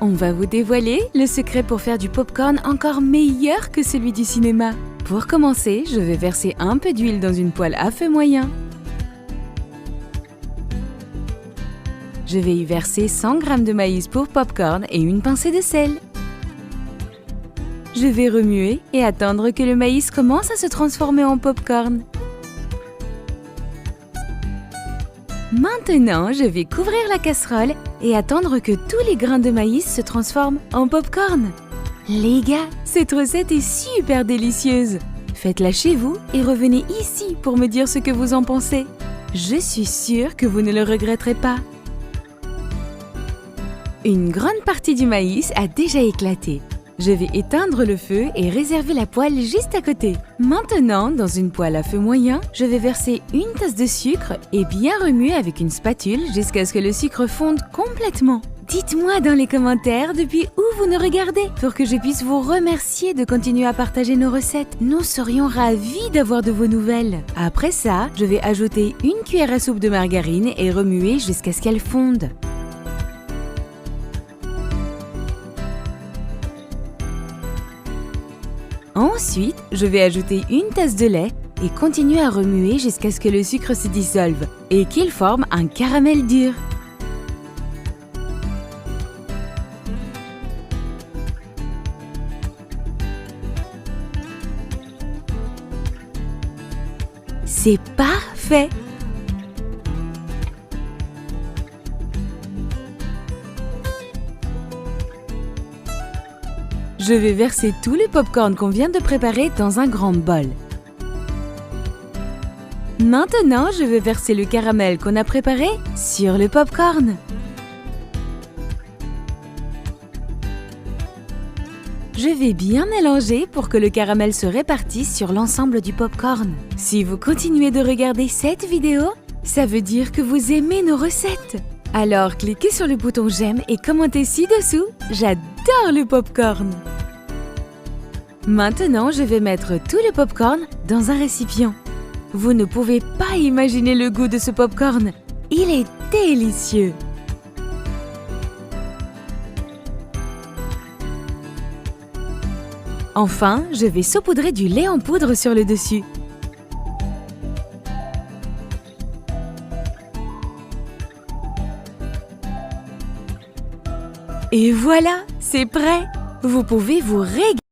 on va vous dévoiler le secret pour faire du popcorn encore meilleur que celui du cinéma. Pour commencer, je vais verser un peu d'huile dans une poêle à feu moyen. Je vais y verser 100 g de maïs pour popcorn et une pincée de sel. Je vais remuer et attendre que le maïs commence à se transformer en popcorn. Maintenant, je vais couvrir la casserole et attendre que tous les grains de maïs se transforment en popcorn. Les gars, cette recette est super délicieuse. Faites-la chez vous et revenez ici pour me dire ce que vous en pensez. Je suis sûre que vous ne le regretterez pas. Une grande partie du maïs a déjà éclaté. Je vais éteindre le feu et réserver la poêle juste à côté. Maintenant, dans une poêle à feu moyen, je vais verser une tasse de sucre et bien remuer avec une spatule jusqu'à ce que le sucre fonde complètement. Dites-moi dans les commentaires depuis où vous nous regardez pour que je puisse vous remercier de continuer à partager nos recettes. Nous serions ravis d'avoir de vos nouvelles. Après ça, je vais ajouter une cuillère à soupe de margarine et remuer jusqu'à ce qu'elle fonde. Ensuite, je vais ajouter une tasse de lait et continuer à remuer jusqu'à ce que le sucre se dissolve et qu'il forme un caramel dur. C'est parfait! Je vais verser tout le popcorn qu'on vient de préparer dans un grand bol. Maintenant, je vais verser le caramel qu'on a préparé sur le popcorn. Je vais bien mélanger pour que le caramel se répartisse sur l'ensemble du popcorn. Si vous continuez de regarder cette vidéo, ça veut dire que vous aimez nos recettes. Alors, cliquez sur le bouton j'aime et commentez ci-dessous. J'adore le popcorn! Maintenant, je vais mettre tout le popcorn dans un récipient. Vous ne pouvez pas imaginer le goût de ce popcorn. Il est délicieux! Enfin, je vais saupoudrer du lait en poudre sur le dessus. Et voilà, c'est prêt! Vous pouvez vous régaler.